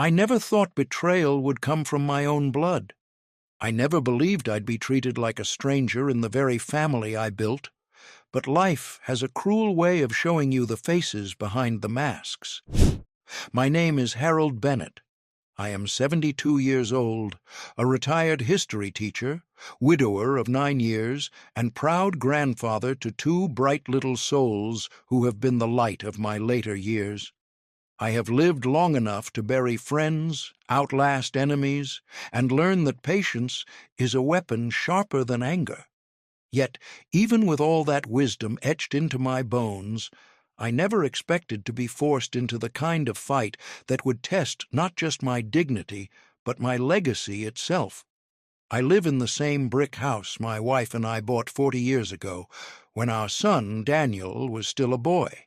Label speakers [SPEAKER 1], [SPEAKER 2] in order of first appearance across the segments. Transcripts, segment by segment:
[SPEAKER 1] I never thought betrayal would come from my own blood. I never believed I'd be treated like a stranger in the very family I built. But life has a cruel way of showing you the faces behind the masks. My name is Harold Bennett. I am 72 years old, a retired history teacher, widower of 9 years, and proud grandfather to 2 bright little souls who have been the light of my later years. I have lived long enough to bury friends, outlast enemies, and learn that patience is a weapon sharper than anger. Yet, even with all that wisdom etched into my bones, I never expected to be forced into the kind of fight that would test not just my dignity, but my legacy itself. I live in the same brick house my wife and I bought 40 years ago, when our son, Daniel, was still a boy.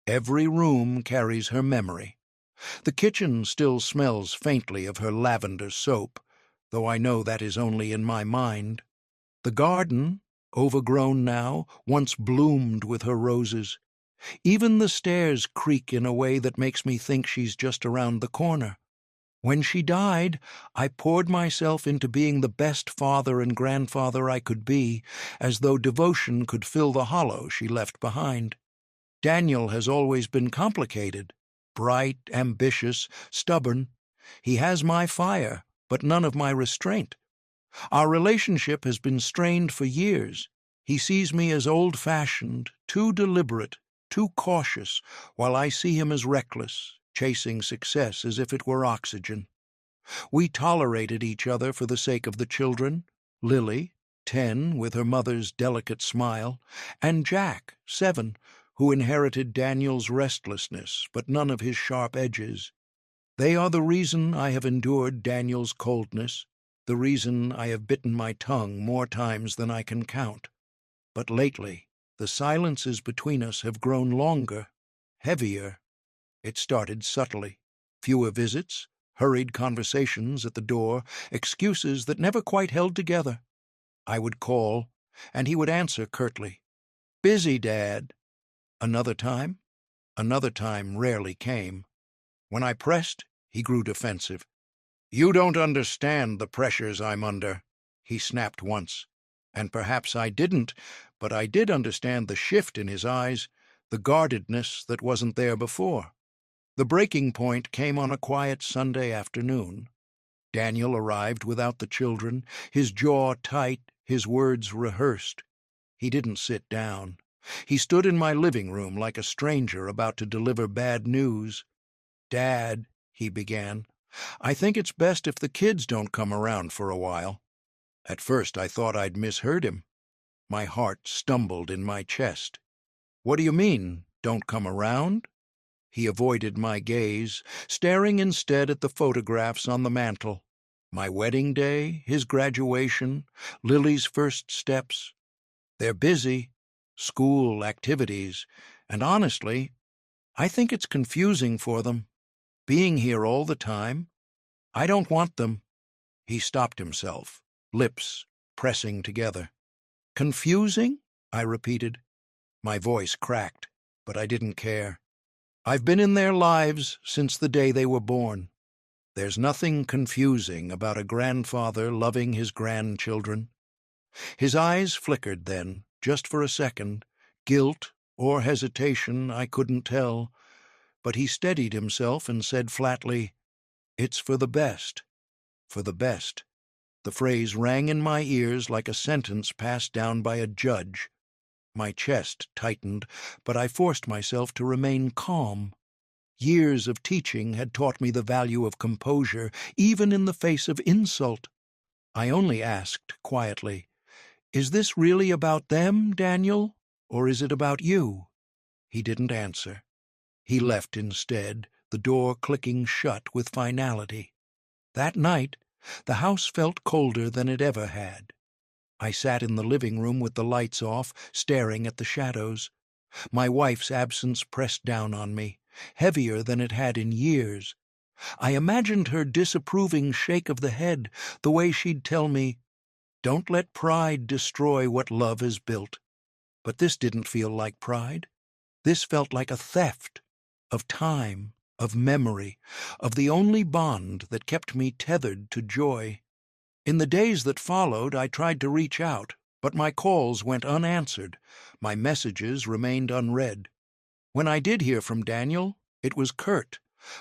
[SPEAKER 1] Every room carries her memory. The kitchen still smells faintly of her lavender soap, though I know that is only in my mind. The garden, overgrown now, once bloomed with her roses. Even the stairs creak in a way that makes me think she's just around the corner. When she died, I poured myself into being the best father and grandfather I could be, as though devotion could fill the hollow she left behind. Daniel has always been complicated, bright, ambitious, stubborn. He has my fire, but none of my restraint. Our relationship has been strained for years. He sees me as old-fashioned, too deliberate, too cautious, while I see him as reckless, chasing success as if it were oxygen. We tolerated each other for the sake of the children, Lily, 10, with her mother's delicate smile, and Jack, 7, who inherited Daniel's restlessness, but none of his sharp edges. They are the reason I have endured Daniel's coldness, the reason I have bitten my tongue more times than I can count. But lately, the silences between us have grown longer, heavier. It started subtly. Fewer visits, hurried conversations at the door, excuses that never quite held together. I would call, and he would answer curtly, "Busy, Dad." Another time rarely came. When I pressed, he grew defensive. "You don't understand the pressures I'm under," he snapped once. And perhaps I didn't, but I did understand the shift in his eyes, the guardedness that wasn't there before. The breaking point came on a quiet Sunday afternoon. Daniel arrived without the children, his jaw tight, his words rehearsed. He didn't sit down. He stood in my living room like a stranger about to deliver bad news. "Dad," he began, "I think it's best if the kids don't come around for a while." At first I thought I'd misheard him. My heart stumbled in my chest. "What do you mean, don't come around?" He avoided my gaze, staring instead at the photographs on the mantel. My wedding day, his graduation, Lily's first steps. "They're busy, school, activities, and honestly, I think it's confusing for them, being here all the time. I don't want them." He stopped himself, lips pressing together. "Confusing?" I repeated. My voice cracked, but I didn't care. I've been in their lives since the day they were born. There's nothing confusing about a grandfather loving his grandchildren. His eyes flickered then, just for a second, guilt or hesitation, I couldn't tell. But he steadied himself and said flatly, "It's for the best, for the best." The phrase rang in my ears like a sentence passed down by a judge. My chest tightened, but I forced myself to remain calm. Years of teaching had taught me the value of composure, even in the face of insult. I only asked quietly, "Is this really about them, Daniel, or is it about you?" He didn't answer. He left instead, the door clicking shut with finality. That night, the house felt colder than it ever had. I sat in the living room with the lights off, staring at the shadows. My wife's absence pressed down on me, heavier than it had in years. I imagined her disapproving shake of the head, the way she'd tell me, "Don't let pride destroy what love has built." But this didn't feel like pride. This felt like a theft of time, of memory, of the only bond that kept me tethered to joy. In the days that followed, I tried to reach out, but my calls went unanswered, my messages remained unread. When I did hear from Daniel, it was curt.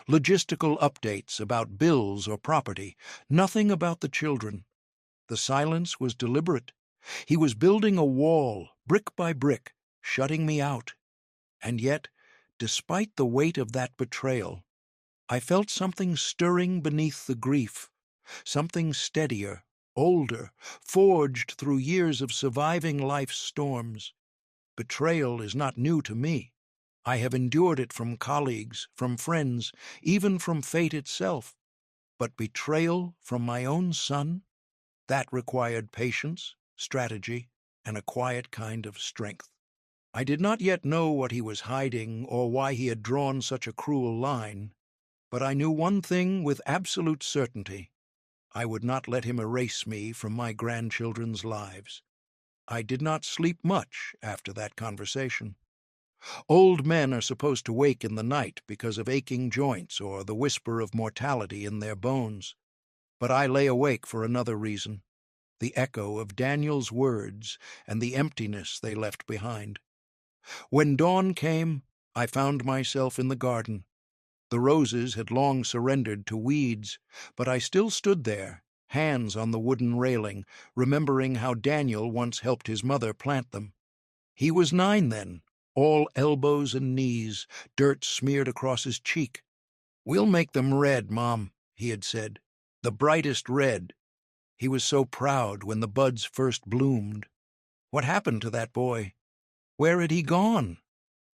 [SPEAKER 1] Logistical updates about bills or property, nothing about the children. The silence was deliberate. He was building a wall, brick by brick, shutting me out. And yet, despite the weight of that betrayal, I felt something stirring beneath the grief, something steadier, older, forged through years of surviving life's storms. Betrayal is not new to me. I have endured it from colleagues, from friends, even from fate itself. But betrayal from my own son? That required patience, strategy, and a quiet kind of strength. I did not yet know what he was hiding or why he had drawn such a cruel line, but I knew one thing with absolute certainty. I would not let him erase me from my grandchildren's lives. I did not sleep much after that conversation. Old men are supposed to wake in the night because of aching joints or the whisper of mortality in their bones. But I lay awake for another reason, the echo of Daniel's words and the emptiness they left behind. When dawn came, I found myself in the garden. The roses had long surrendered to weeds, but I still stood there, hands on the wooden railing, remembering how Daniel once helped his mother plant them. He was 9 then, all elbows and knees, dirt smeared across his cheek. "We'll make them red, Mom," he had said. "The brightest red." He was so proud when the buds first bloomed. What happened to that boy? Where had he gone?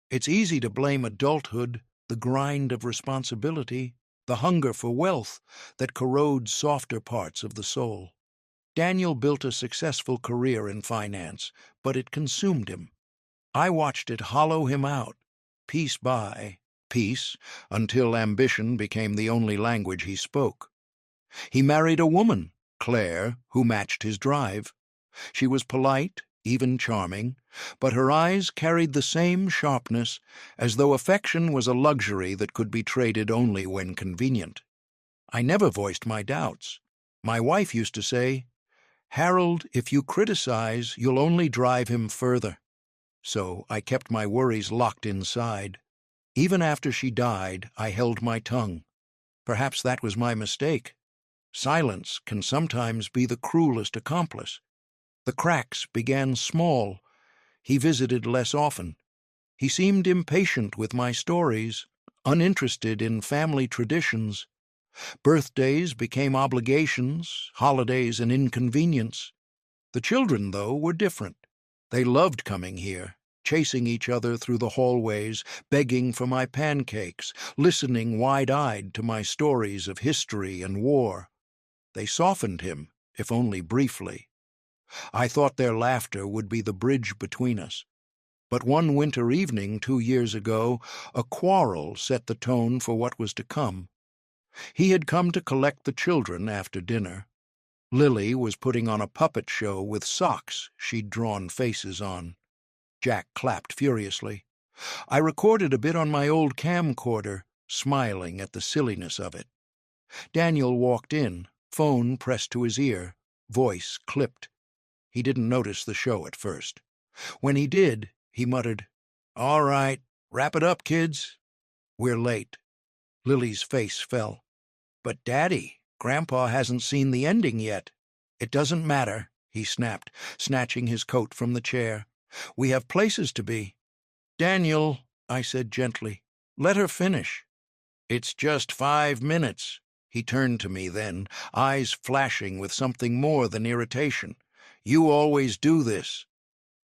[SPEAKER 1] It's easy to blame adulthood, the grind of responsibility, the hunger for wealth that corrodes softer parts of the soul. Daniel built a successful career in finance, but it consumed him. I watched it hollow him out, piece by piece, until ambition became the only language he spoke. He married a woman, Claire, who matched his drive. She was polite, even charming, but her eyes carried the same sharpness, as though affection was a luxury that could be traded only when convenient. I never voiced my doubts. My wife used to say, "Harold, if you criticize, you'll only drive him further." So I kept my worries locked inside. Even after she died, I held my tongue. Perhaps that was my mistake. Silence can sometimes be the cruelest accomplice. The cracks began small. He visited less often. He seemed impatient with my stories, uninterested in family traditions. Birthdays became obligations, holidays an inconvenience. The children, though, were different. They loved coming here, chasing each other through the hallways, begging for my pancakes, listening wide-eyed to my stories of history and war. They softened him, if only briefly. I thought their laughter would be the bridge between us. But one winter evening 2 years ago, a quarrel set the tone for what was to come. He had come to collect the children after dinner. Lily was putting on a puppet show with socks she'd drawn faces on. Jack clapped furiously. I recorded a bit on my old camcorder, smiling at the silliness of it. Daniel walked in, phone pressed to his ear, voice clipped. He didn't notice the show at first. When he did, he muttered, "All right, wrap it up, kids. We're late." Lily's face fell. "But, Daddy, Grandpa hasn't seen the ending yet." "It doesn't matter," he snapped, snatching his coat from the chair. "We have places to be." "Daniel," I said gently, "let her finish." "It's just 5 minutes." He turned to me then, eyes flashing with something more than irritation. "You always do this.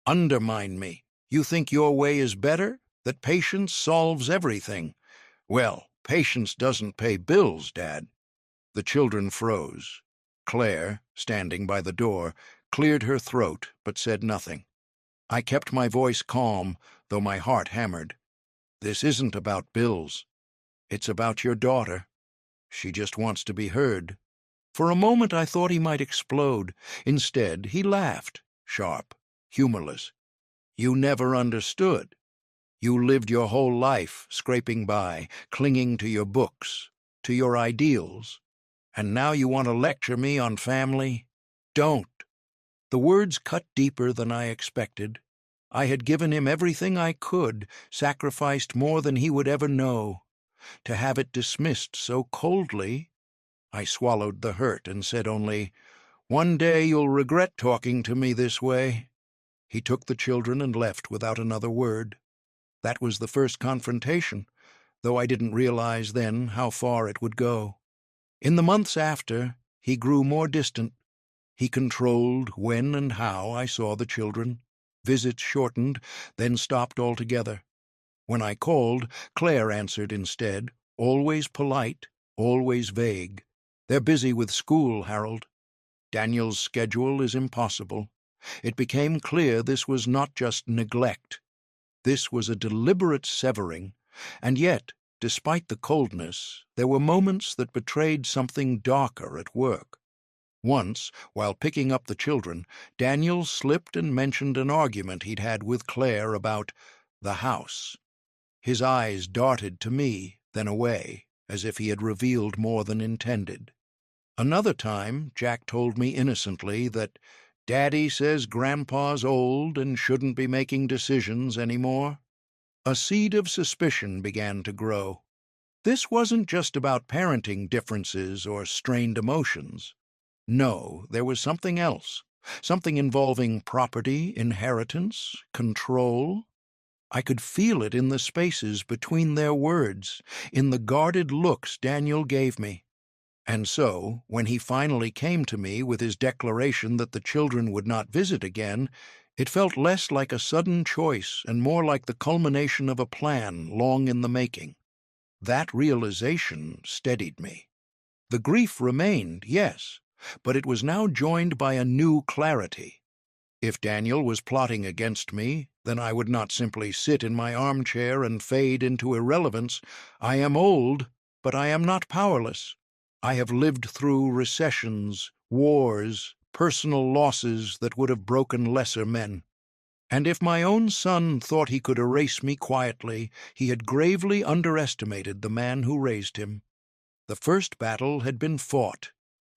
[SPEAKER 1] Undermine me. You think your way is better, that patience solves everything. Well, patience doesn't pay bills, Dad." The children froze. Claire, standing by the door, cleared her throat but said nothing. I kept my voice calm, though my heart hammered. "This isn't about bills. It's about your daughter. She just wants to be heard." For a moment I thought he might explode. Instead, he laughed, sharp, humorless. "You never understood." You lived your whole life scraping by, clinging to your books, to your ideals, and now you want to lecture me on family? Don't. The words cut deeper than I expected. I had given him everything I could, sacrificed more than he would ever know. To have it dismissed so coldly, I swallowed the hurt and said only, "One day you'll regret talking to me this way." He took the children and left without another word. That was the first confrontation, though I didn't realize then how far it would go. In the months after, he grew more distant. He controlled when and how I saw the children. Visits shortened, then stopped altogether. When I called, Claire answered instead, always polite, always vague. "They're busy with school, Harold." Daniel's schedule is impossible. It became clear this was not just neglect. This was a deliberate severing, and yet, despite the coldness, there were moments that betrayed something darker at work. Once, while picking up the children, Daniel slipped and mentioned an argument he'd had with Claire about the house. His eyes darted to me, then away, as if he had revealed more than intended. Another time, Jack told me innocently that Daddy says Grandpa's old and shouldn't be making decisions anymore. A seed of suspicion began to grow. This wasn't just about parenting differences or strained emotions. No, there was something else, something involving property, inheritance, control. I could feel it in the spaces between their words, in the guarded looks Daniel gave me. And so, when he finally came to me with his declaration that the children would not visit again, it felt less like a sudden choice and more like the culmination of a plan long in the making. That realization steadied me. The grief remained, yes, but it was now joined by a new clarity. If Daniel was plotting against me, then I would not simply sit in my armchair and fade into irrelevance. I am old, but I am not powerless. I have lived through recessions, wars, personal losses that would have broken lesser men. And if my own son thought he could erase me quietly, he had gravely underestimated the man who raised him. The first battle had been fought,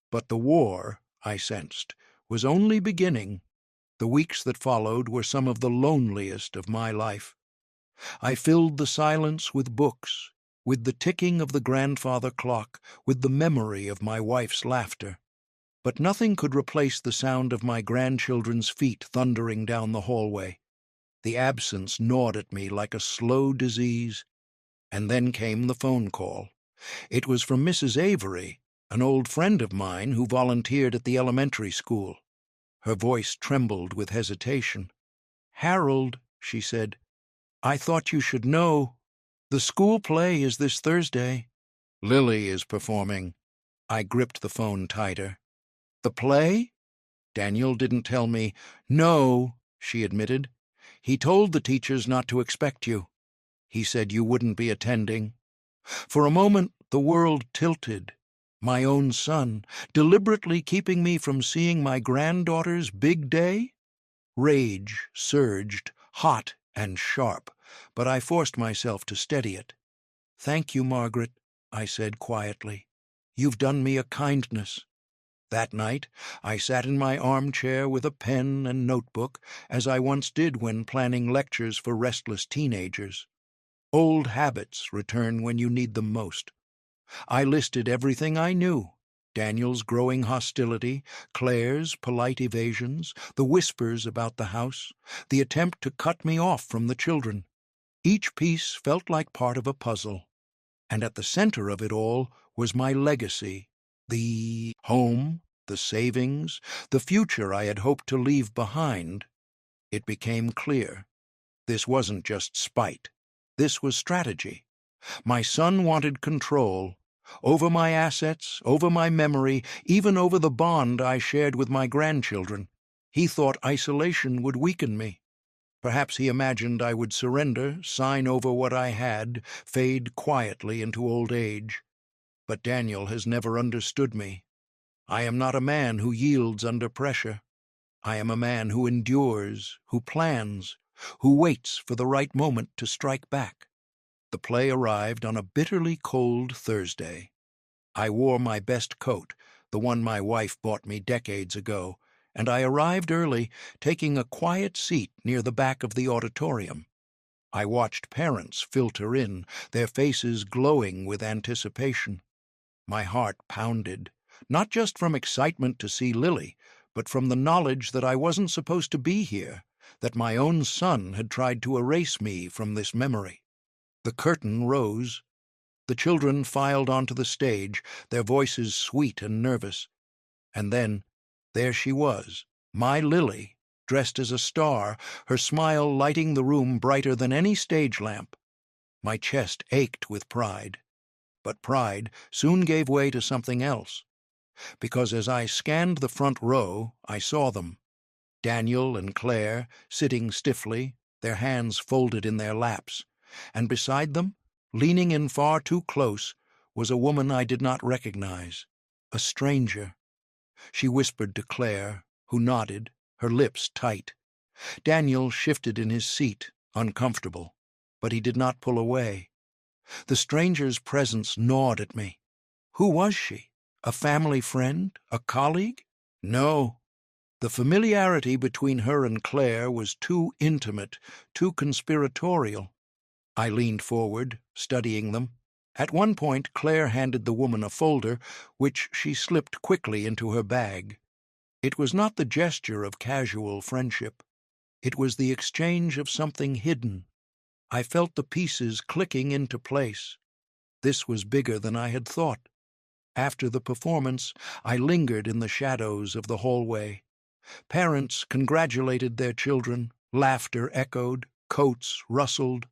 [SPEAKER 1] but the war, I sensed, was only beginning. The weeks that followed were some of the loneliest of my life. I filled the silence with books, with the ticking of the grandfather clock, with the memory of my wife's laughter. But nothing could replace the sound of my grandchildren's feet thundering down the hallway. The absence gnawed at me like a slow disease. And then came the phone call. It was from Mrs. Avery, an old friend of mine who volunteered at the elementary school. Her voice trembled with hesitation. "Harold," she said, "I thought you should know. The school play is this Thursday. Lily is performing." I gripped the phone tighter. "The play?" Daniel didn't tell me. "No," she admitted. "He told the teachers not to expect you. He said you wouldn't be attending." For a moment, the world tilted. My own son, deliberately keeping me from seeing my granddaughter's big day? Rage surged, hot and sharp, but I forced myself to steady it. "Thank you, Margaret," I said quietly. "You've done me a kindness." That night, I sat in my armchair with a pen and notebook, as I once did when planning lectures for restless teenagers. Old habits return when you need them most. I listed everything I knew: Daniel's growing hostility, Claire's polite evasions, the whispers about the house, the attempt to cut me off from the children. Each piece felt like part of a puzzle. And at the center of it all was my legacy, the home, the savings, the future I had hoped to leave behind. It became clear. This wasn't just spite. This was strategy. My son wanted control over my assets, over my memory, even over the bond I shared with my grandchildren. He thought isolation would weaken me. Perhaps he imagined I would surrender, sign over what I had, fade quietly into old age. But Daniel has never understood me. I am not a man who yields under pressure. I am a man who endures, who plans, who waits for the right moment to strike back. The play arrived on a bitterly cold Thursday. I wore my best coat, the one my wife bought me decades ago, and I arrived early, taking a quiet seat near the back of the auditorium. I watched parents filter in, their faces glowing with anticipation. My heart pounded, not just from excitement to see Lily, but from the knowledge that I wasn't supposed to be here, that my own son had tried to erase me from this memory. The curtain rose. The children filed onto the stage, their voices sweet and nervous. And then, there she was, my Lily, dressed as a star, her smile lighting the room brighter than any stage lamp. My chest ached with pride. But pride soon gave way to something else, because as I scanned the front row, I saw them, Daniel and Claire, sitting stiffly, their hands folded in their laps, and beside them, leaning in far too close, was a woman I did not recognize, a stranger. She whispered to Claire, who nodded, her lips tight. Daniel shifted in his seat, uncomfortable, but he did not pull away. The stranger's presence gnawed at me. Who was she? A family friend? A colleague? No. The familiarity between her and Claire was too intimate, too conspiratorial. I leaned forward, studying them. At one point, Claire handed the woman a folder, which she slipped quickly into her bag. It was not the gesture of casual friendship. It was the exchange of something hidden. I felt the pieces clicking into place. This was bigger than I had thought. After the performance, I lingered in the shadows of the hallway. Parents congratulated their children, laughter echoed, coats rustled.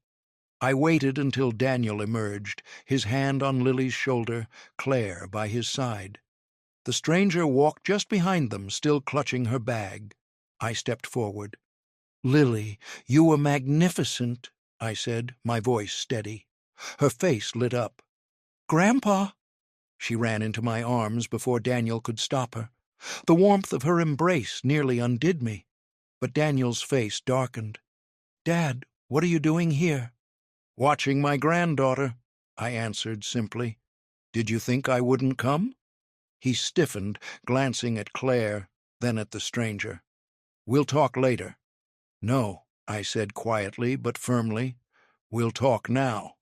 [SPEAKER 1] I waited until Daniel emerged, his hand on Lily's shoulder, Claire by his side. The stranger walked just behind them, still clutching her bag. I stepped forward. "Lily, you were magnificent," I said, my voice steady. Her face lit up. "Grandpa!" She ran into my arms before Daniel could stop her. The warmth of her embrace nearly undid me, but Daniel's face darkened. "Dad, what are you doing here?" "Watching my granddaughter," I answered simply. "Did you think I wouldn't come?" He stiffened, glancing at Claire, then at the stranger. "We'll talk later." "No," I said quietly but firmly. "We'll talk now."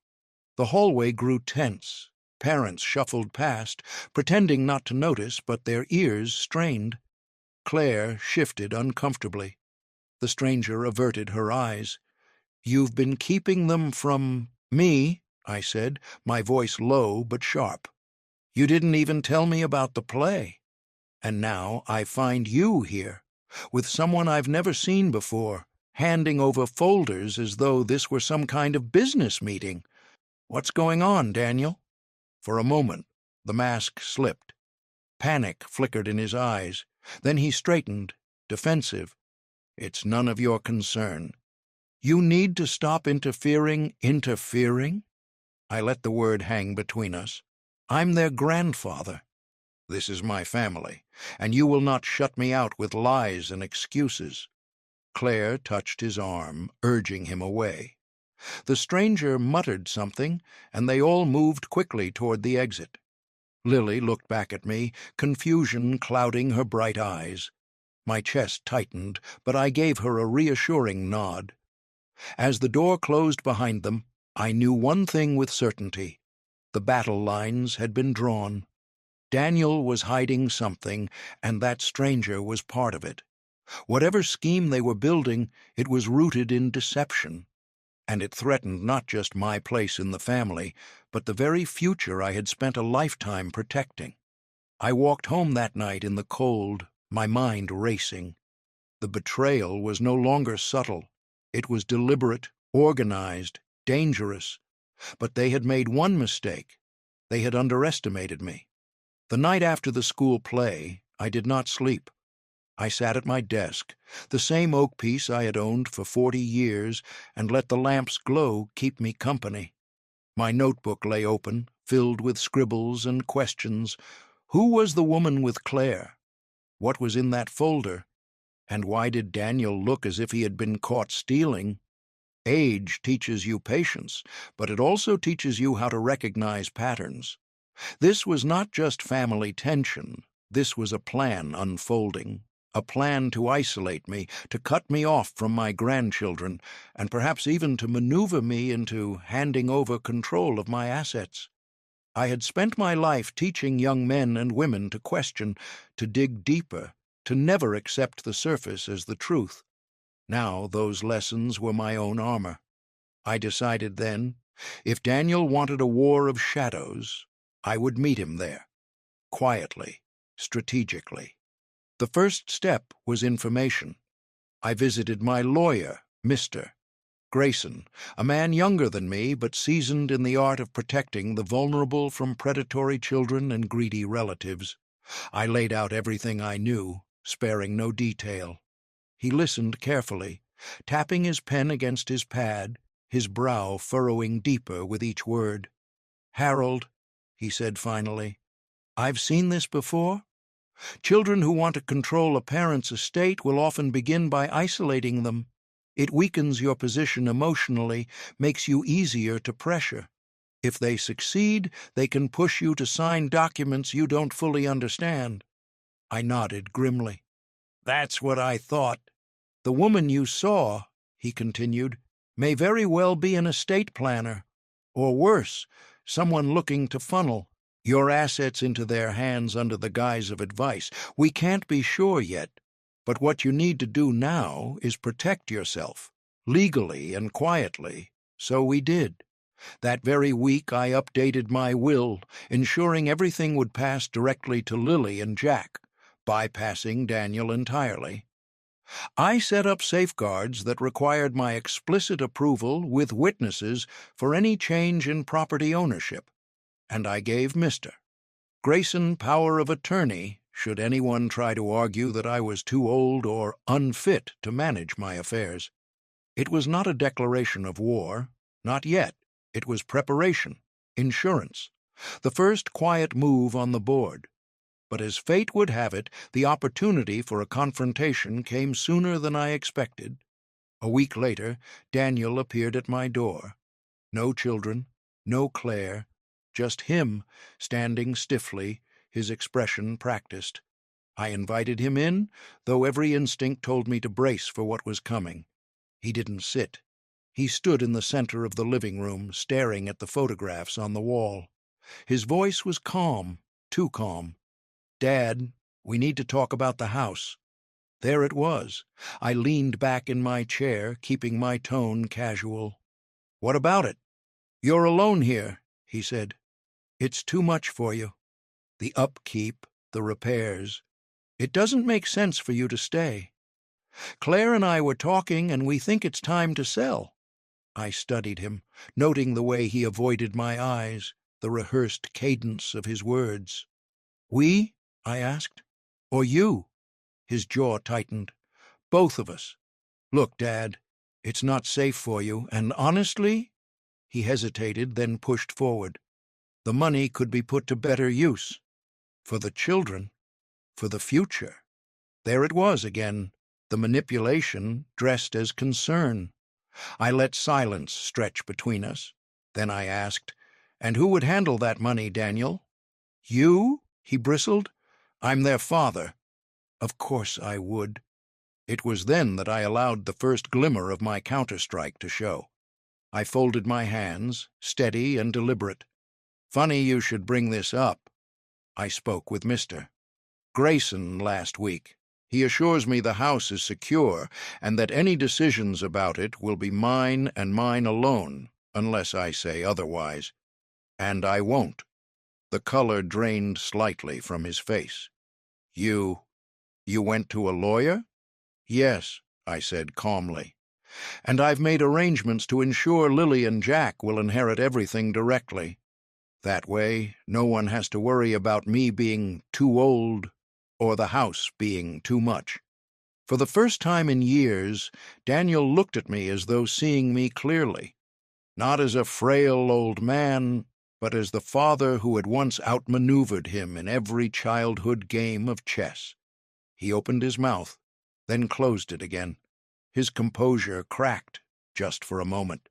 [SPEAKER 1] The hallway grew tense. Parents shuffled past, pretending not to notice, but their ears strained. Claire shifted uncomfortably. The stranger averted her eyes. "You've been keeping them from me," I said, my voice low but sharp. "You didn't even tell me about the play. And now I find you here, with someone I've never seen before, handing over folders as though this were some kind of business meeting. What's going on, Daniel?" For a moment, the mask slipped. Panic flickered in his eyes. Then he straightened, defensive. "It's none of your concern." "You need to stop interfering." "Interfering?" I let the word hang between us. "I'm their grandfather. This is my family, and you will not shut me out with lies and excuses." Claire touched his arm, urging him away. The stranger muttered something, and they all moved quickly toward the exit. Lily looked back at me, confusion clouding her bright eyes. My chest tightened, but I gave her a reassuring nod. As the door closed behind them, I knew one thing with certainty. The battle lines had been drawn. Daniel was hiding something, and that stranger was part of it. Whatever scheme they were building, it was rooted in deception. And it threatened not just my place in the family, but the very future I had spent a lifetime protecting. I walked home that night in the cold, my mind racing. The betrayal was no longer subtle. It was deliberate, organized, dangerous. But they had made one mistake. They had underestimated me. The night after the school play, I did not sleep. I sat at my desk, the same oak piece I had owned for 40 years, and let the lamp's glow keep me company. My notebook lay open, filled with scribbles and questions. Who was the woman with Claire? What was in that folder? And why did Daniel look as if he had been caught stealing? Age teaches you patience, but it also teaches you how to recognize patterns. This was not just family tension. This was a plan unfolding. A plan to isolate me, to cut me off from my grandchildren, and perhaps even to maneuver me into handing over control of my assets. I had spent my life teaching young men and women to question, to dig deeper, to never accept the surface as the truth. Now those lessons were my own armor. I decided then, if Daniel wanted a war of shadows, I would meet him there, quietly, strategically. The first step was information. I visited my lawyer, Mr. Grayson, a man younger than me but seasoned in the art of protecting the vulnerable from predatory children and greedy relatives. I laid out everything I knew, sparing no detail. He listened carefully, tapping his pen against his pad, his brow furrowing deeper with each word. "Harold," he said finally, "I've seen this before. Children who want to control a parent's estate will often begin by isolating them. It weakens your position emotionally, makes you easier to pressure. If they succeed, they can push you to sign documents you don't fully understand." I nodded grimly. "That's what I thought. The woman you saw," he continued, "may very well be an estate planner, or worse, someone looking to funnel your assets into their hands under the guise of advice. We can't be sure yet, but what you need to do now is protect yourself, legally and quietly." So we did. That very week I updated my will, ensuring everything would pass directly to Lily and Jack, bypassing Daniel entirely. I set up safeguards that required my explicit approval with witnesses for any change in property ownership, and I gave Mr. Grayson power of attorney should anyone try to argue that I was too old or unfit to manage my affairs. It was not a declaration of war, not yet. It was preparation, insurance, the first quiet move on the board. But as fate would have it, the opportunity for a confrontation came sooner than I expected. A week later, Daniel appeared at my door. No children, no Claire, just him, standing stiffly, his expression practiced. I invited him in, though every instinct told me to brace for what was coming. He didn't sit. He stood in the center of the living room, staring at the photographs on the wall. His voice was calm, too calm. "Dad, we need to talk about the house." There it was. I leaned back in my chair, keeping my tone casual. "What about it?" "You're alone here," he said. "It's too much for you. The upkeep, the repairs. It doesn't make sense for you to stay. Claire and I were talking, and we think it's time to sell." I studied him, noting the way he avoided my eyes, the rehearsed cadence of his words. "We?" I asked. "Or you?" His jaw tightened. "Both of us. Look, Dad, it's not safe for you, and honestly—" He hesitated, then pushed forward. "The money could be put to better use. For the children, for the future." There it was again, the manipulation dressed as concern. I let silence stretch between us. Then I asked, "And who would handle that money, Daniel?" "You?" he bristled. "I'm their father." Of course I would. It was then that I allowed the first glimmer of my counterstrike to show. I folded my hands, steady and deliberate. "Funny you should bring this up." I spoke with Mr. Grayson last week. He assures me the house is secure and that any decisions about it will be mine and mine alone, unless I say otherwise. And I won't. The color drained slightly from his face. You went to a lawyer?" "Yes," I said calmly. "And I've made arrangements to ensure Lily and Jack will inherit everything directly. That way, no one has to worry about me being too old or the house being too much." For the first time in years, Daniel looked at me as though seeing me clearly, not as a frail old man, but as the father who had once outmaneuvered him in every childhood game of chess. He opened his mouth, then closed it again. His composure cracked just for a moment.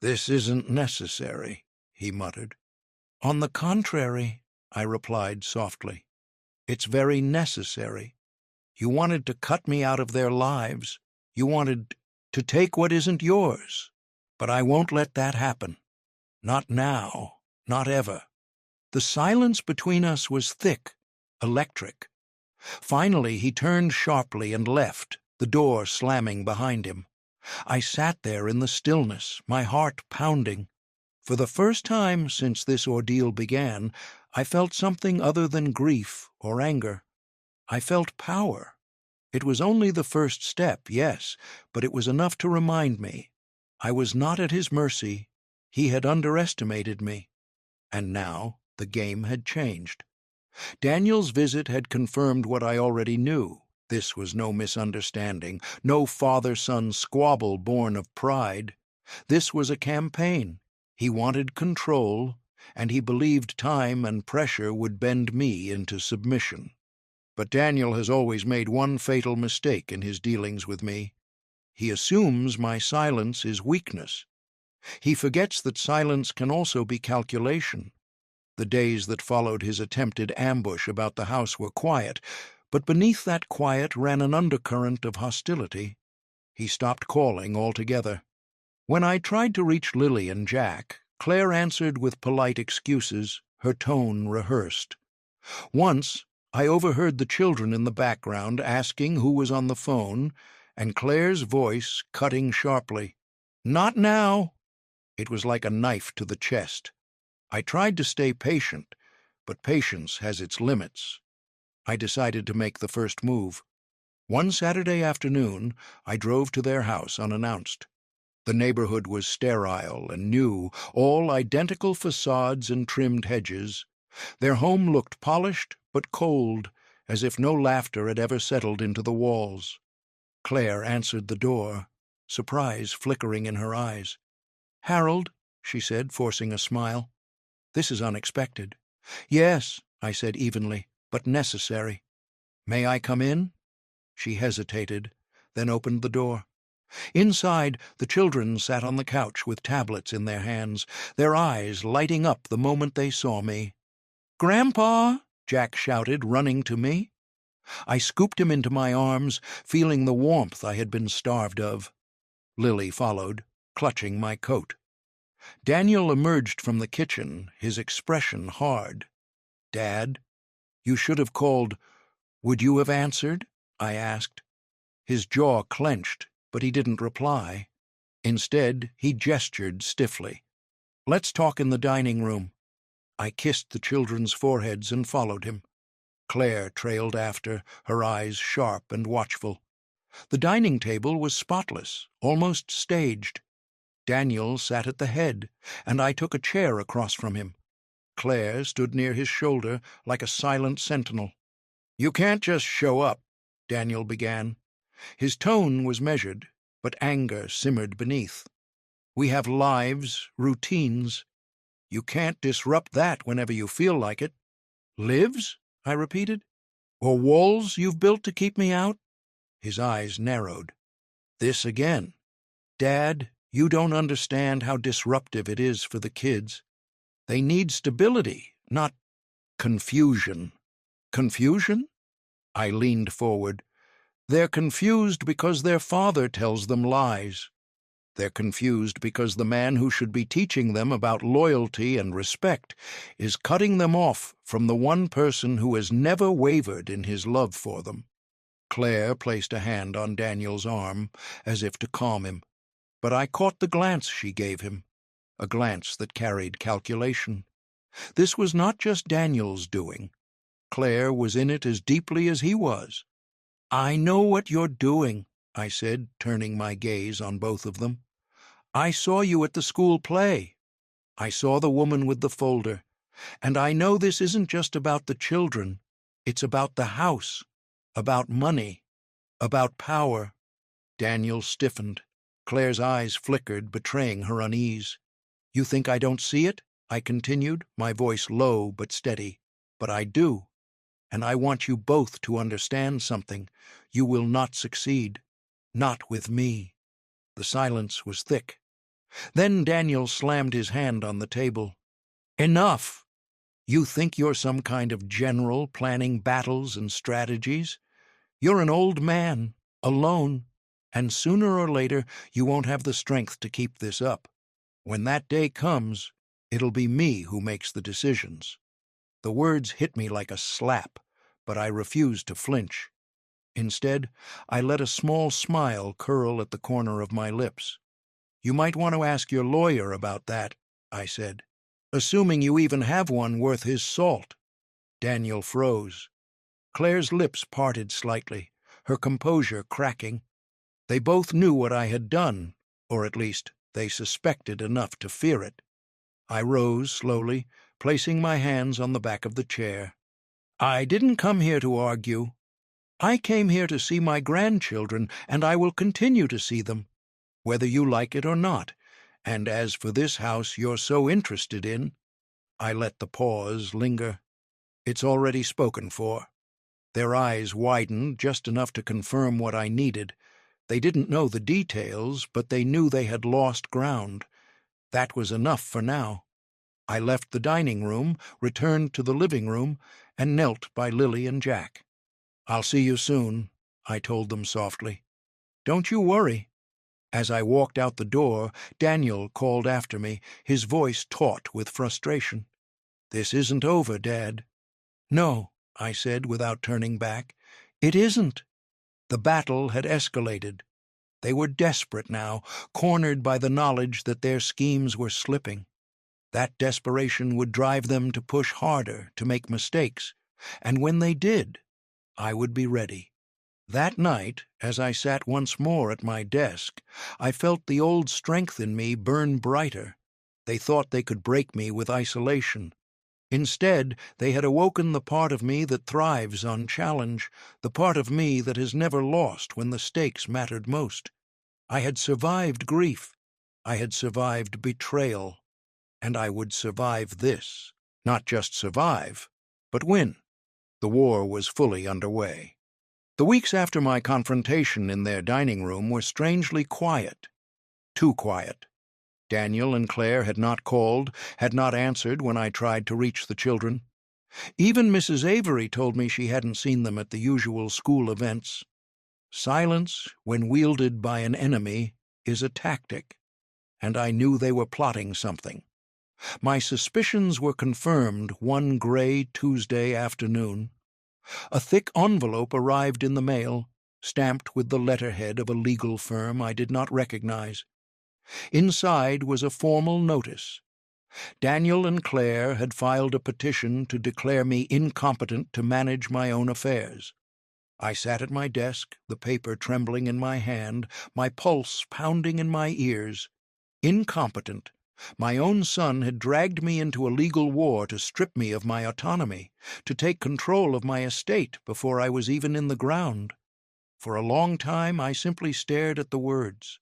[SPEAKER 1] "This isn't necessary," he muttered. "On the contrary," I replied softly, "it's very necessary. You wanted to cut me out of their lives. You wanted to take what isn't yours. But I won't let that happen. Not now, not ever." The silence between us was thick, electric. Finally he turned sharply and left, the door slamming behind him. I sat there in the stillness, my heart pounding. For the first time since this ordeal began, I felt something other than grief or anger. I felt power. It was only the first step, yes, but it was enough to remind me. I was not at his mercy. He had underestimated me. And now the game had changed. Daniel's visit had confirmed what I already knew. This was no misunderstanding, no father-son squabble born of pride. This was a campaign. He wanted control, and he believed time and pressure would bend me into submission. But Daniel has always made one fatal mistake in his dealings with me. He assumes my silence is weakness. He forgets that silence can also be calculation. The days that followed his attempted ambush about the house were quiet, but beneath that quiet ran an undercurrent of hostility. He stopped calling altogether. When I tried to reach Lily and Jack, Claire answered with polite excuses, her tone rehearsed. Once, I overheard the children in the background asking who was on the phone, and Claire's voice cutting sharply. "Not now!" It was like a knife to the chest. I tried to stay patient, but patience has its limits. I decided to make the first move. One Saturday afternoon, I drove to their house unannounced. The neighborhood was sterile and new, all identical facades and trimmed hedges. Their home looked polished but cold, as if no laughter had ever settled into the walls. Claire answered the door, surprise flickering in her eyes. "Harold," she said, forcing a smile. "This is unexpected." "Yes," I said evenly, "but necessary." "May I come in?" She hesitated, then opened the door. Inside, the children sat on the couch with tablets in their hands, their eyes lighting up the moment they saw me. "Grandpa!" Jack shouted, running to me. I scooped him into my arms, feeling the warmth I had been starved of. Lily followed, clutching my coat. Daniel emerged from the kitchen, his expression hard. "Dad, you should have called. Would you have answered?" I asked. His jaw clenched, but he didn't reply. Instead, he gestured stiffly. "Let's talk in the dining room." I kissed the children's foreheads and followed him. Claire trailed after, her eyes sharp and watchful. The dining table was spotless, almost staged. Daniel sat at the head, and I took a chair across from him. Claire stood near his shoulder like a silent sentinel. "You can't just show up," Daniel began. His tone was measured, but anger simmered beneath. "We have lives, routines. You can't disrupt that whenever you feel like it." "Lives?" I repeated. "Or walls you've built to keep me out?" His eyes narrowed. "This again. Dad, you don't understand how disruptive it is for the kids. They need stability, not confusion." "Confusion?" I leaned forward. "They're confused because their father tells them lies. They're confused because the man who should be teaching them about loyalty and respect is cutting them off from the one person who has never wavered in his love for them." Claire placed a hand on Daniel's arm, as if to calm him, but I caught the glance she gave him, a glance that carried calculation. This was not just Daniel's doing. Claire was in it as deeply as he was. "I know what you're doing," I said, turning my gaze on both of them. "I saw you at the school play. I saw the woman with the folder. And I know this isn't just about the children. It's about the house, about money, about power." Daniel stiffened. Claire's eyes flickered, betraying her unease. "You think I don't see it?" I continued, my voice low but steady. "But I do. and I want you both to understand something. You will not succeed. Not with me." The silence was thick. Then Daniel slammed his hand on the table. "Enough! You think you're some kind of general planning battles and strategies? You're an old man, alone, and sooner or later you won't have the strength to keep this up. When that day comes, it'll be me who makes the decisions." The words hit me like a slap, but I refused to flinch. Instead, I let a small smile curl at the corner of my lips. "You might want to ask your lawyer about that," I said, "assuming you even have one worth his salt." Daniel froze. Claire's lips parted slightly, her composure cracking. They both knew what I had done, or at least they suspected enough to fear it. I rose slowly, placing my hands on the back of the chair. "I didn't come here to argue. I came here to see my grandchildren, and I will continue to see them, whether you like it or not. And as for this house you're so interested in—" I let the pause linger. "It's already spoken for." Their eyes widened just enough to confirm what I needed. They didn't know the details, but they knew they had lost ground. That was enough for now. I left the dining room, returned to the living room, and knelt by Lily and Jack. "I'll see you soon," I told them softly. "Don't you worry." As I walked out the door, Daniel called after me, his voice taut with frustration. "This isn't over, Dad." "No," I said without turning back. "It isn't." The battle had escalated. They were desperate now, cornered by the knowledge that their schemes were slipping. That desperation would drive them to push harder, to make mistakes, and when they did, I would be ready. That night, as I sat once more at my desk, I felt the old strength in me burn brighter. They thought they could break me with isolation. Instead, they had awoken the part of me that thrives on challenge, the part of me that has never lost when the stakes mattered most. I had survived grief. I had survived betrayal. And I would survive this. Not just survive, but win. The war was fully underway. The weeks after my confrontation in their dining room were strangely quiet. Too quiet. Daniel and Claire had not called, had not answered when I tried to reach the children. Even Mrs. Avery told me she hadn't seen them at the usual school events. Silence, when wielded by an enemy, is a tactic, and I knew they were plotting something. My suspicions were confirmed one gray Tuesday afternoon. A thick envelope arrived in the mail, stamped with the letterhead of a legal firm I did not recognize. Inside was a formal notice. Daniel and Claire had filed a petition to declare me incompetent to manage my own affairs. I sat at my desk, the paper trembling in my hand, my pulse pounding in my ears. Incompetent. My own son had dragged me into a legal war to strip me of my autonomy, to take control of my estate before I was even in the ground. For a long time I simply stared at the words.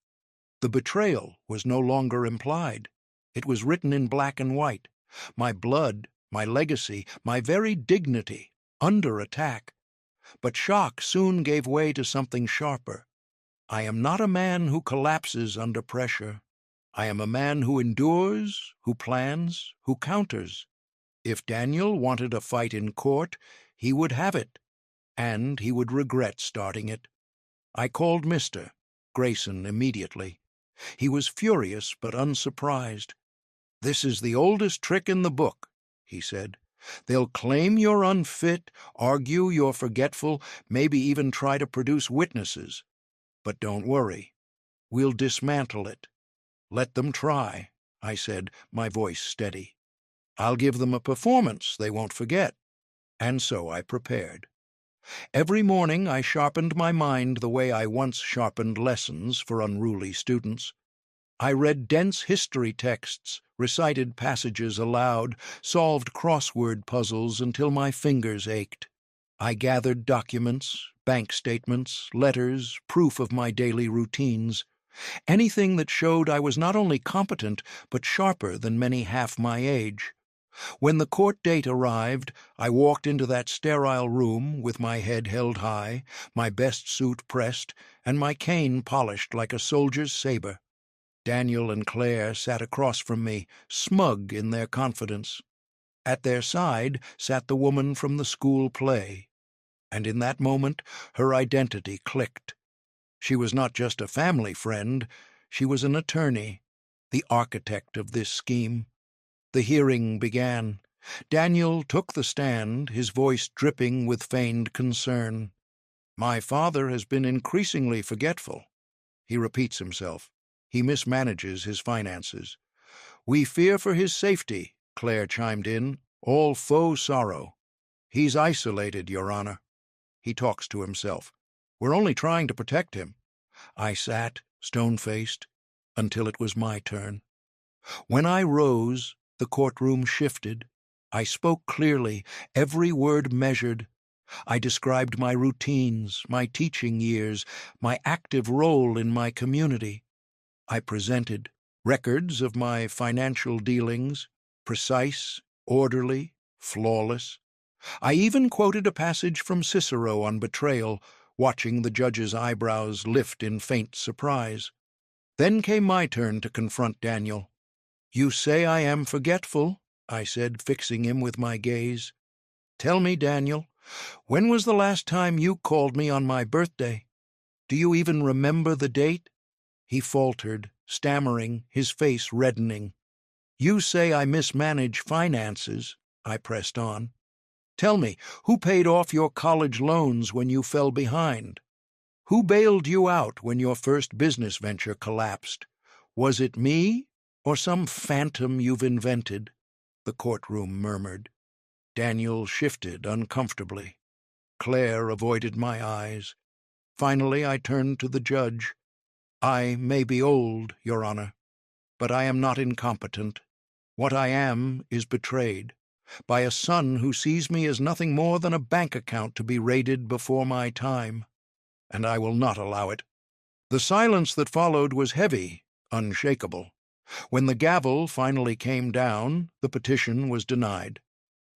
[SPEAKER 1] The betrayal was no longer implied. It was written in black and white. My blood, my legacy, my very dignity, under attack. But shock soon gave way to something sharper. I am not a man who collapses under pressure. I am a man who endures, who plans, who counters. If Daniel wanted a fight in court, he would have it, and he would regret starting it. I called Mr. Grayson immediately. He was furious but unsurprised. "This is the oldest trick in the book," he said. "They'll claim you're unfit, argue you're forgetful, maybe even try to produce witnesses. But don't worry. We'll dismantle it." "Let them try," I said, my voice steady. "I'll give them a performance they won't forget." And so I prepared. Every morning I sharpened my mind the way I once sharpened lessons for unruly students. I read dense history texts, recited passages aloud, solved crossword puzzles until my fingers ached. I gathered documents, bank statements, letters, proof of my daily routines. Anything that showed I was not only competent, but sharper than many half my age. When the court date arrived, I walked into that sterile room with my head held high, my best suit pressed, and my cane polished like a soldier's saber. Daniel and Claire sat across from me, smug in their confidence. At their side sat the woman from the school play, and in that moment her identity clicked. She was not just a family friend, she was an attorney, the architect of this scheme. The hearing began. Daniel took the stand, his voice dripping with feigned concern. "My father has been increasingly forgetful. He repeats himself. He mismanages his finances. We fear for his safety," Claire chimed in, all faux sorrow. "He's isolated, Your Honor. He talks to himself. We're only trying to protect him." I sat, stone-faced, until it was my turn. When I rose, the courtroom shifted. I spoke clearly, every word measured. I described my routines, my teaching years, my active role in my community. I presented records of my financial dealings, precise, orderly, flawless. I even quoted a passage from Cicero on betrayal, watching the judge's eyebrows lift in faint surprise. Then came my turn to confront Daniel. "You say I am forgetful," I said, fixing him with my gaze. "Tell me, Daniel, when was the last time you called me on my birthday? Do you even remember the date?" He faltered, stammering, his face reddening. "You say I mismanage finances," I pressed on. "Tell me, who paid off your college loans when you fell behind? Who bailed you out when your first business venture collapsed? Was it me or some phantom you've invented?" The courtroom murmured. Daniel shifted uncomfortably. Claire avoided my eyes. Finally, I turned to the judge. "I may be old, Your Honor, but I am not incompetent. What I am is betrayed by a son who sees me as nothing more than a bank account to be raided before my time, and I will not allow it." The silence that followed was heavy, unshakable. When the gavel finally came down, the petition was denied.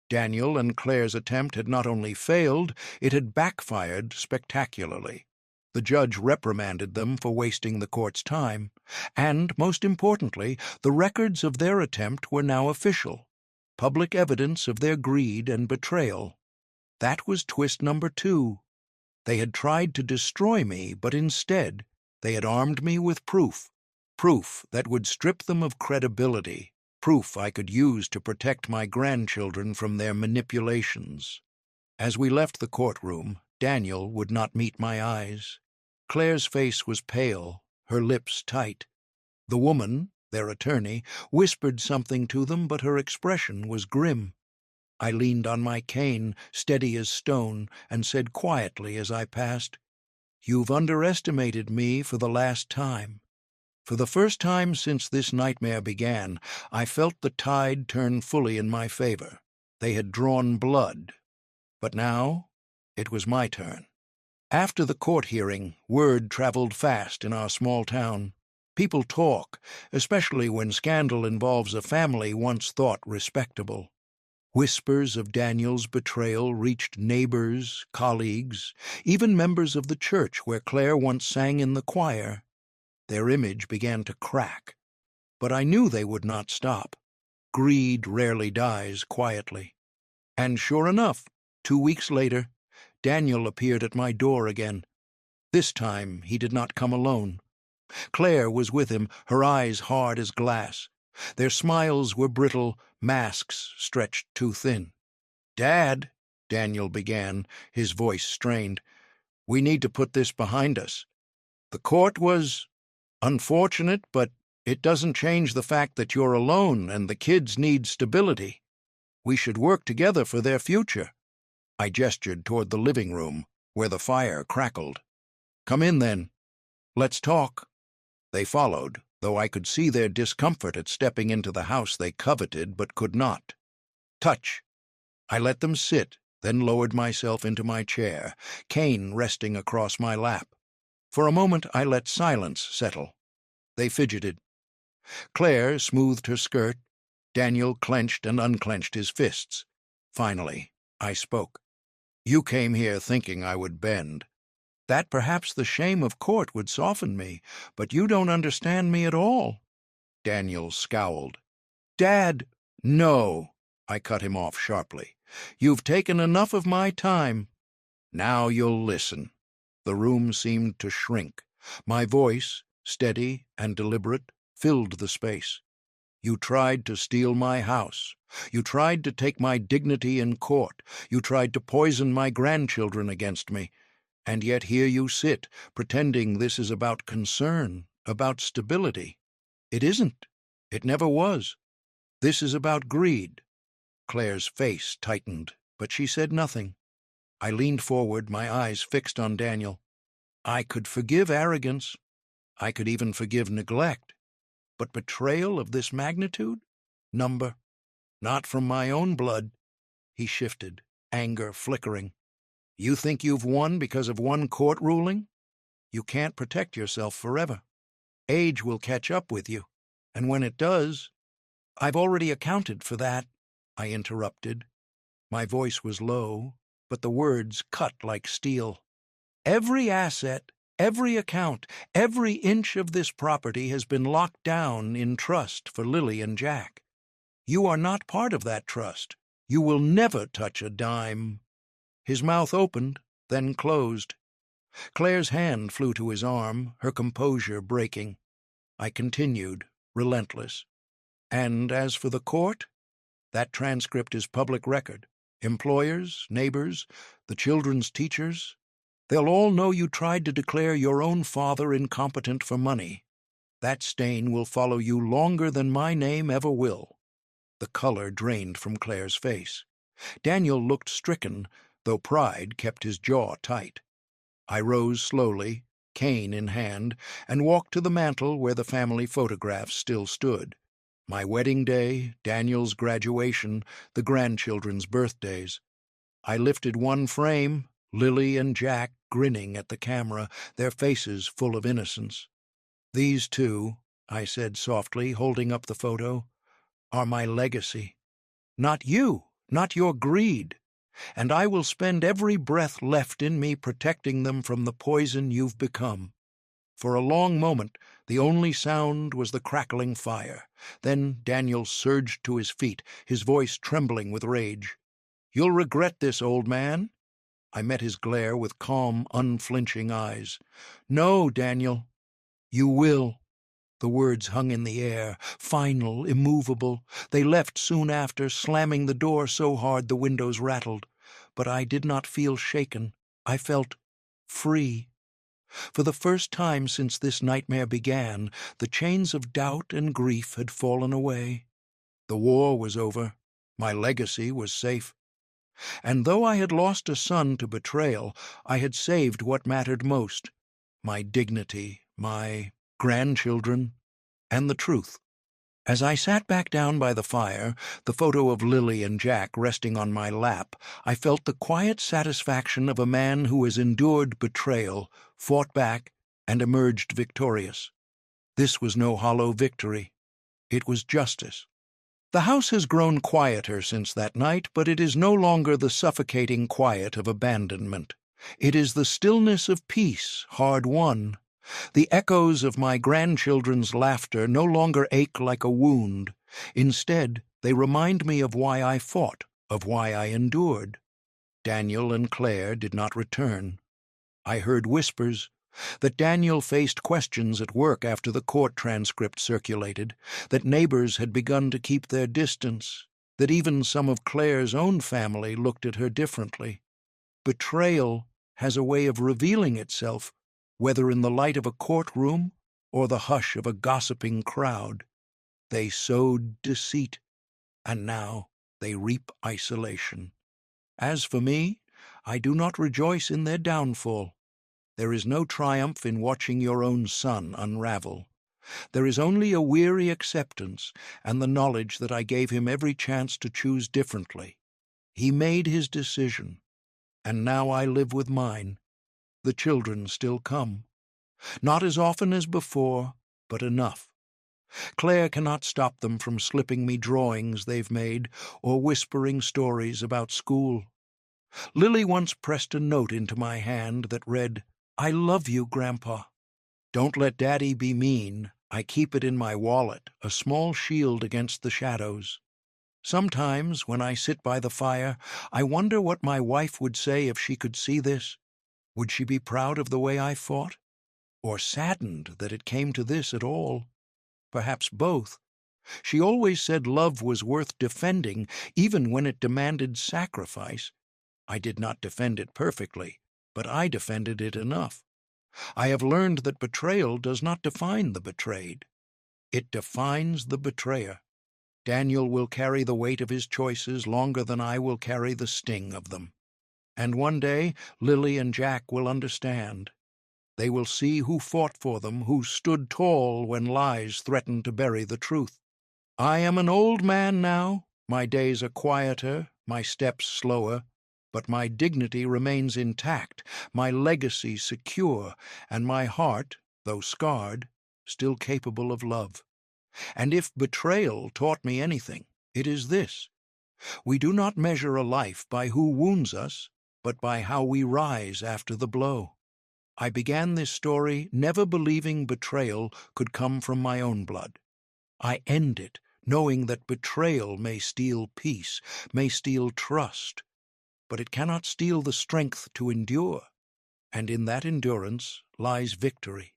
[SPEAKER 1] Daniel and Claire's attempt had not only failed, it had backfired spectacularly. The judge reprimanded them for wasting the court's time, and, most importantly, the records of their attempt were now official, public evidence of their greed and betrayal. That was twist number 2. They had tried to destroy me, but instead they had armed me with proof that would strip them of credibility, proof I could use to protect my grandchildren from their manipulations. As we left the courtroom, Daniel would not meet my eyes. Claire's face was pale, her lips tight. The woman, their attorney, whispered something to them, but her expression was grim. I leaned on my cane, steady as stone, and said quietly as I passed, "You've underestimated me for the last time." For the first time since this nightmare began, I felt the tide turn fully in my favor. They had drawn blood. But now it was my turn. After the court hearing, word traveled fast in our small town. People talk, especially when scandal involves a family once thought respectable. Whispers of Daniel's betrayal reached neighbors, colleagues, even members of the church where Claire once sang in the choir. Their image began to crack, but I knew they would not stop. Greed rarely dies quietly. And sure enough, 2 weeks later, Daniel appeared at my door again. This time he did not come alone. Claire was with him, her eyes hard as glass. Their smiles were brittle, masks stretched too thin. "Dad," Daniel began, his voice strained, "we need to put this behind us. The court was unfortunate, but it doesn't change the fact that you're alone and the kids need stability. We should work together for their future." I gestured toward the living room, where the fire crackled. "Come in, then. Let's talk." They followed, though I could see their discomfort at stepping into the house they coveted but could not. "Touch." I let them sit, then lowered myself into my chair, cane resting across my lap. For a moment I let silence settle. They fidgeted. Claire smoothed her skirt. Daniel clenched and unclenched his fists. Finally, I spoke. You came here thinking I would bend. That perhaps the shame of court would soften me, but you don't understand me at all. Daniel scowled. Dad, no, I cut him off sharply. You've taken enough of my time. Now you'll listen. The room seemed to shrink. My voice, steady and deliberate, filled the space. You tried to steal my house. You tried to take my dignity in court. You tried to poison my grandchildren against me. And yet here you sit, pretending this is about concern, about stability. It isn't. It never was. This is about greed. Claire's face tightened, but she said nothing. I leaned forward, my eyes fixed on Daniel. I could forgive arrogance. I could even forgive neglect. But betrayal of this magnitude? Number. Not from my own blood. He shifted, anger flickering. You think you've won because of one court ruling? You can't protect yourself forever. Age will catch up with you, and when it does— I've already accounted for that, I interrupted. My voice was low, but the words cut like steel. Every asset, every account, every inch of this property has been locked down in trust for Lily and Jack. You are not part of that trust. You will never touch a dime. His mouth opened, then closed. Claire's hand flew to his arm, her composure breaking. I continued, relentless. And as for the court, that transcript is public record. Employers, neighbors, the children's teachers, they'll all know you tried to declare your own father incompetent for money. That stain will follow you longer than my name ever will. The color drained from Claire's face. Daniel looked stricken, though pride kept his jaw tight. I rose slowly, cane in hand, and walked to the mantel where the family photographs still stood. My wedding day, Daniel's graduation, the grandchildren's birthdays. I lifted one frame, Lily and Jack grinning at the camera, their faces full of innocence. These two, I said softly, holding up the photo, are my legacy. Not you, not your greed. And I will spend every breath left in me protecting them from the poison you've become. For a long moment, the only sound was the crackling fire. Then Daniel surged to his feet, his voice trembling with rage. You'll regret this, old man. I met his glare with calm, unflinching eyes. No, Daniel. You will. The words hung in the air, final, immovable. They left soon after, slamming the door so hard the windows rattled. But I did not feel shaken. I felt free. For the first time since this nightmare began, the chains of doubt and grief had fallen away. The war was over. My legacy was safe. And though I had lost a son to betrayal, I had saved what mattered most: my dignity, my grandchildren, and the truth. As I sat back down by the fire, the photo of Lily and Jack resting on my lap, I felt the quiet satisfaction of a man who has endured betrayal, fought back, and emerged victorious. This was no hollow victory. It was justice. The house has grown quieter since that night, but it is no longer the suffocating quiet of abandonment. It is the stillness of peace, hard won. The echoes of my grandchildren's laughter no longer ache like a wound. Instead, they remind me of why I fought, of why I endured. Daniel and Claire did not return. I heard whispers that Daniel faced questions at work after the court transcript circulated, that neighbors had begun to keep their distance, that even some of Claire's own family looked at her differently. Betrayal has a way of revealing itself, whether in the light of a courtroom or the hush of a gossiping crowd. They sowed deceit, and now they reap isolation. As for me, I do not rejoice in their downfall. There is no triumph in watching your own son unravel. There is only a weary acceptance and the knowledge that I gave him every chance to choose differently. He made his decision, and now I live with mine. The children still come. Not as often as before, but enough. Claire cannot stop them from slipping me drawings they've made or whispering stories about school. Lily once pressed a note into my hand that read, "I love you, Grandpa. Don't let Daddy be mean. I keep it in my wallet, a small shield against the shadows." Sometimes, when I sit by the fire, I wonder what my wife would say if she could see this. Would she be proud of the way I fought? Or saddened that it came to this at all? Perhaps both. She always said love was worth defending, even when it demanded sacrifice. I did not defend it perfectly, but I defended it enough. I have learned that betrayal does not define the betrayed. It defines the betrayer. Daniel will carry the weight of his choices longer than I will carry the sting of them. And one day, Lily and Jack will understand. They will see who fought for them, who stood tall when lies threatened to bury the truth. I am an old man now. My days are quieter, my steps slower, but my dignity remains intact, my legacy secure, and my heart, though scarred, still capable of love. And if betrayal taught me anything, it is this: we do not measure a life by who wounds us, but by how we rise after the blow. I began this story never believing betrayal could come from my own blood. I end it knowing that betrayal may steal peace, may steal trust, but it cannot steal the strength to endure, and in that endurance lies victory.